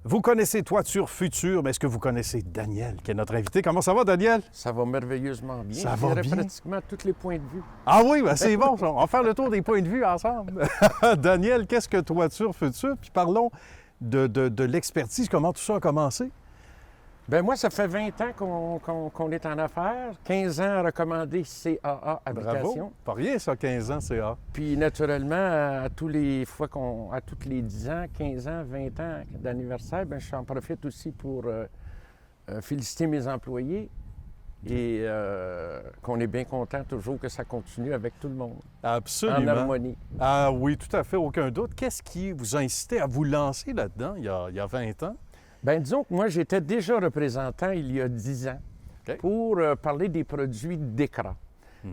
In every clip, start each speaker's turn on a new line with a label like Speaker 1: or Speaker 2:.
Speaker 1: Vous connaissez Toiture Future, mais est-ce que vous connaissez Daniel, qui est notre invité? Comment ça va, Daniel?
Speaker 2: Ça va merveilleusement bien.
Speaker 1: Ça va bien?
Speaker 2: Pratiquement tous les points de vue.
Speaker 1: Ah oui, ben c'est bon, ça. On va faire le tour des points de vue ensemble. Daniel, qu'est-ce que Toiture Future? Puis parlons de l'expertise, comment tout ça a commencé?
Speaker 2: Bien, moi, ça fait 20 ans qu'on est en affaires. 15 ans à recommander CAA Habitation.
Speaker 1: Bravo. Pas rien, ça, 15 ans, CA.
Speaker 2: Puis, naturellement, à tous les 10 ans, 15 ans, 20 ans d'anniversaire, bien, j'en profite aussi pour féliciter mes employés et qu'on est bien content toujours que ça continue avec tout le monde.
Speaker 1: Absolument.
Speaker 2: En harmonie.
Speaker 1: Ah oui, tout à fait, aucun doute. Qu'est-ce qui vous a incité à vous lancer là-dedans il y a 20 ans?
Speaker 2: Bien, disons que moi, j'étais déjà représentant il y a 10 ans pour parler des produits DECRA.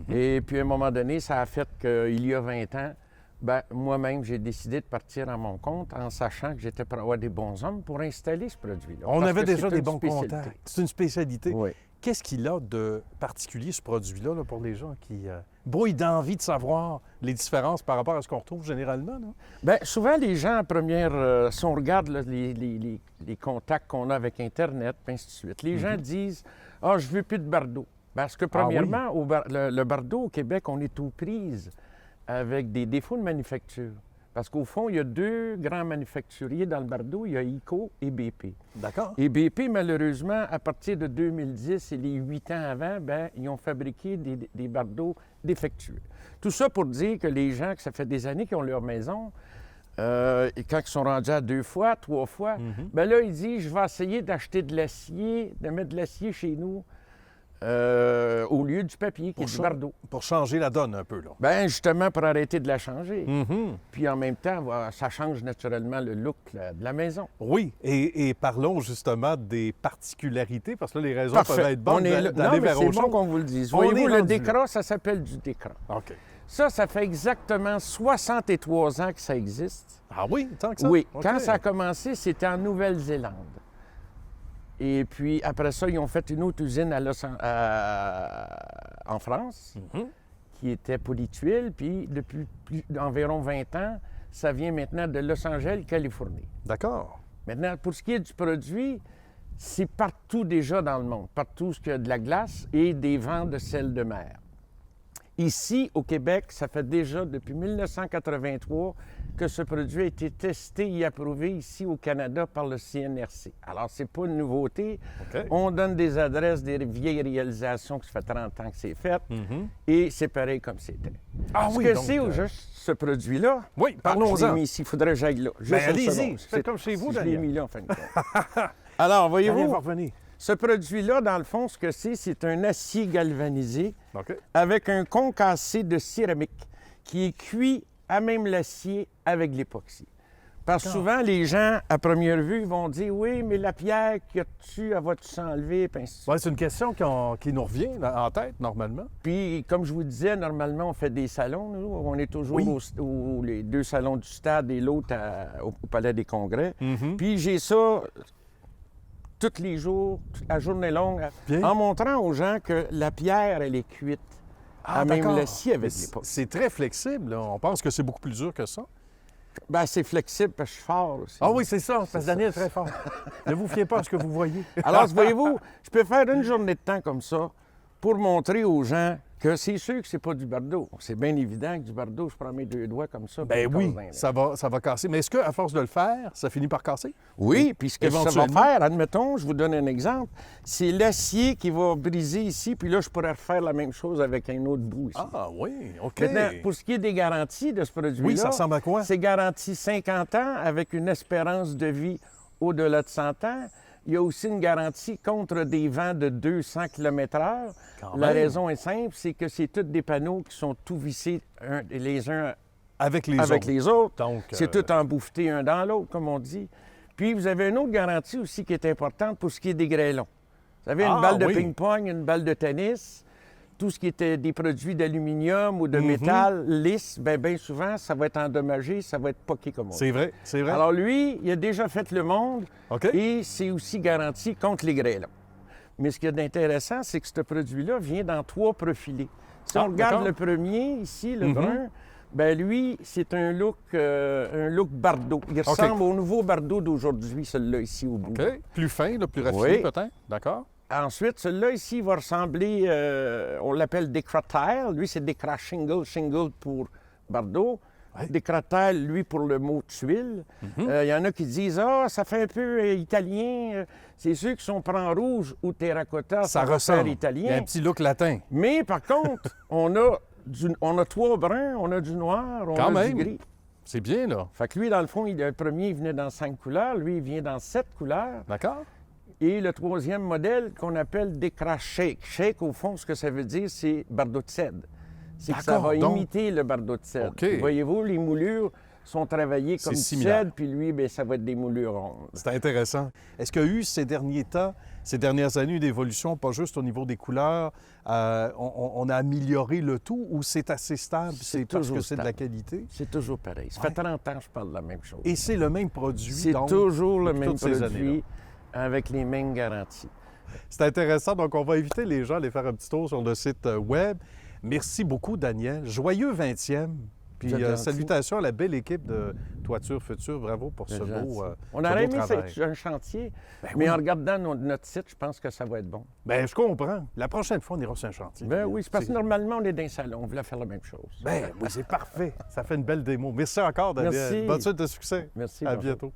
Speaker 2: Et puis, à un moment donné, ça a fait qu'il y a 20 ans, bien, moi-même, j'ai décidé de partir à mon compte en sachant que j'étais pour avoir des bons hommes pour installer ce produit-là.
Speaker 1: On
Speaker 2: Parce
Speaker 1: avait
Speaker 2: que
Speaker 1: déjà
Speaker 2: c'est
Speaker 1: des
Speaker 2: une
Speaker 1: bons
Speaker 2: spécialité.
Speaker 1: contacts. C'est une spécialité.
Speaker 2: Oui.
Speaker 1: Qu'est-ce qu'il a de particulier, ce produit-là, là, pour les gens qui brouillent d'envie de savoir les différences par rapport à ce qu'on retrouve généralement? Là?
Speaker 2: Bien, souvent, les gens, en première, si on regarde là, les contacts qu'on a avec Internet, puis ainsi de suite, les gens disent « Ah, je veux plus de Bardo ». Parce que, premièrement, le Bardo, au Québec, on est aux prises avec des défauts de manufacture. Parce qu'au fond, il y a deux grands manufacturiers dans le Bardo, il y a ICO et BP.
Speaker 1: D'accord.
Speaker 2: Et BP, malheureusement, à partir de 2010 et les 8 ans avant, bien, ils ont fabriqué des bardeaux défectueux. Tout ça pour dire que les gens, que ça fait des années qu'ils ont leur maison, et quand ils sont rendus à 2 fois, 3 fois, bien là, ils disent, je vais essayer d'acheter de l'acier, de mettre de l'acier chez nous, au lieu du papier, qui est du bardeau.
Speaker 1: Pour changer la donne un peu, là.
Speaker 2: Bien, justement, pour arrêter de la changer. Puis en même temps, ça change naturellement le look de la maison.
Speaker 1: Oui, et parlons justement des particularités, parce que là, les raisons peuvent être bonnes d'aller vers autre
Speaker 2: chose. C'est bon qu'on vous le dise. Voyez-vous, le DECRA, ça s'appelle du DECRA.
Speaker 1: OK.
Speaker 2: Ça fait exactement 63 ans que ça existe.
Speaker 1: Ah oui, tant que ça?
Speaker 2: Oui.
Speaker 1: Okay.
Speaker 2: Quand ça a commencé, c'était en Nouvelle-Zélande. Et puis, après ça, ils ont fait une autre usine en France, qui était Polytuile. Puis, depuis environ 20 ans, ça vient maintenant de Los Angeles, Californie.
Speaker 1: D'accord.
Speaker 2: Maintenant, pour ce qui est du produit, c'est partout déjà dans le monde. Partout ce qu'il y a de la glace et des vents de sel de mer. Ici, au Québec, ça fait déjà depuis 1983 que ce produit a été testé et approuvé ici au Canada par le CNRC. Alors, c'est pas une nouveauté.
Speaker 1: Okay.
Speaker 2: On donne des adresses, des vieilles réalisations que ça fait 30 ans que c'est fait, et c'est pareil comme c'était.
Speaker 1: Ah
Speaker 2: ce
Speaker 1: oui,
Speaker 2: que
Speaker 1: donc,
Speaker 2: c'est juste ce produit-là...
Speaker 1: Oui, parlons-en.
Speaker 2: Je l'ai mis ici, il faudrait que j'aille là.
Speaker 1: Bien, allez-y, c'est comme chez vous, Daniel.
Speaker 2: Je l'ai mis là, en fin de compte. Alors, voyez-vous...
Speaker 1: va revenir.
Speaker 2: Ce produit-là, dans le fond, ce que c'est un acier galvanisé
Speaker 1: OK.
Speaker 2: avec un concassé de céramique qui est cuit à même l'acier avec l'époxy. Parce que souvent, les gens, à première vue, vont dire « Oui, mais la pierre qu'il y a dessus, elle va-tu s'enlever? »
Speaker 1: Ouais, c'est une question qui nous revient en tête, normalement.
Speaker 2: Puis, comme je vous disais, normalement, on fait des salons. Nous. On est toujours les 2 salons du stade et l'autre au Palais des Congrès. Puis, j'ai ça... tous les jours, la journée longue, en montrant aux gens que la pierre, elle est cuite. Même l'acier avec l'époque.
Speaker 1: C'est très flexible, là. On pense que c'est beaucoup plus dur que ça.
Speaker 2: Bien, c'est flexible parce que je suis fort aussi.
Speaker 1: Ah oui, c'est ça, parce que Daniel est très fort. Ne vous fiez pas à ce que vous voyez.
Speaker 2: Alors, voyez-vous, je peux faire une journée de temps comme ça pour montrer aux gens que c'est sûr que c'est pas du bardeau. C'est bien évident que du bardeau, je prends mes 2 doigts comme ça.
Speaker 1: Ben oui, ça va casser. Mais est-ce qu'à force de le faire, ça finit par casser?
Speaker 2: Oui, puis ce que ça va faire, admettons, je vous donne un exemple, c'est l'acier qui va briser ici, puis là, je pourrais refaire la même chose avec un autre bout ici.
Speaker 1: Ah oui, OK.
Speaker 2: Maintenant, pour ce qui est des garanties de ce produit-là...
Speaker 1: Oui, ça ressemble à quoi?
Speaker 2: C'est garanti 50 ans avec une espérance de vie au-delà de 100 ans. Il y a aussi une garantie contre des vents de 200 km/h. La raison est simple, c'est que c'est tous des panneaux qui sont tout vissés les uns
Speaker 1: avec les autres. Donc,
Speaker 2: c'est tout embouffeté un dans l'autre, comme on dit. Puis, vous avez une autre garantie aussi qui est importante pour ce qui est des grêlons. Vous savez, une balle de ping-pong, une balle de tennis, tout ce qui était des produits d'aluminium ou de métal lisse, bien souvent, ça va être endommagé, ça va être poqué comme on dit.
Speaker 1: C'est vrai, c'est vrai.
Speaker 2: Alors lui, il a déjà fait le monde et c'est aussi garanti contre les grêlons. Mais ce qui est d'intéressant, c'est que ce produit-là vient dans 3 profilés. Si on regarde le premier, ici, le brun, Ben lui, c'est un look Bardot. Il ressemble au nouveau Bardot d'aujourd'hui, celui-là ici au bout.
Speaker 1: OK. Plus fin, là, plus raffiné
Speaker 2: Oui.
Speaker 1: peut-être. D'accord.
Speaker 2: Ensuite, celui-là ici va ressembler, on l'appelle Décratile. Lui, c'est Décrat Shingle pour Bardot.
Speaker 1: Ouais.
Speaker 2: Décratile, lui, pour le mot tuile. Il y en a qui disent, ah, ça fait un peu italien. C'est ceux qui sont prend rouge ou terracotta,
Speaker 1: Ça
Speaker 2: va
Speaker 1: ressemble.
Speaker 2: faire
Speaker 1: Il y a
Speaker 2: italien.
Speaker 1: un petit look latin.
Speaker 2: Mais par contre, on a 3 bruns, on a du noir, on
Speaker 1: Quand
Speaker 2: a
Speaker 1: même.
Speaker 2: du gris.
Speaker 1: C'est bien, là.
Speaker 2: Fait que lui, dans le fond, le premier, il venait dans 5 couleurs. Lui, il vient dans 7 couleurs.
Speaker 1: D'accord?
Speaker 2: Et le troisième modèle qu'on appelle Décrat Shake. Shake, au fond, ce que ça veut dire, c'est Bardot de cèdre. C'est que ça
Speaker 1: D'accord,
Speaker 2: va
Speaker 1: donc-
Speaker 2: imiter le Bardot de cèdre.
Speaker 1: OK.
Speaker 2: Voyez-vous, les moulures sont travaillées comme du
Speaker 1: similaire.
Speaker 2: cèdre, puis lui, bien, ça va être des moulures rondes.
Speaker 1: C'est intéressant. Est-ce qu'il y a eu ces derniers temps, ces dernières années, une évolution, pas juste au niveau des couleurs, on a amélioré le tout ou c'est assez stable,
Speaker 2: C'est
Speaker 1: c'est parce
Speaker 2: toujours
Speaker 1: que c'est de la
Speaker 2: stable.
Speaker 1: qualité?
Speaker 2: C'est toujours pareil. Ça
Speaker 1: Ouais.
Speaker 2: fait 30 ans que je parle de la même chose.
Speaker 1: Et c'est le même produit,
Speaker 2: C'est
Speaker 1: donc,
Speaker 2: toujours le
Speaker 1: depuis
Speaker 2: même
Speaker 1: toutes ces années-là.
Speaker 2: produit avec les mêmes garanties.
Speaker 1: C'est intéressant. Donc, on va inviter les gens à aller faire un petit tour sur le site web. Merci beaucoup, Daniel. Joyeux 20e. Puis
Speaker 2: Vous êtes gentil.
Speaker 1: salutations à la belle équipe de Toiture Future. Bravo pour ce
Speaker 2: C'est
Speaker 1: beau,
Speaker 2: gentil. On
Speaker 1: ce
Speaker 2: aurait
Speaker 1: beau
Speaker 2: aimé
Speaker 1: travail.
Speaker 2: faire un chantier,
Speaker 1: Ben
Speaker 2: mais
Speaker 1: oui.
Speaker 2: en regardant notre site, je pense que ça va être bon.
Speaker 1: Ben, je comprends. La prochaine fois, on ira sur un chantier.
Speaker 2: Ben oui, c'est parce que normalement, on est dans un salon, on voulait faire la même chose.
Speaker 1: Ben oui, c'est parfait. Ça fait une belle démo. Merci encore, Daniel.
Speaker 2: Merci.
Speaker 1: Bonne suite de succès.
Speaker 2: Merci.
Speaker 1: À
Speaker 2: bonjour.
Speaker 1: bientôt.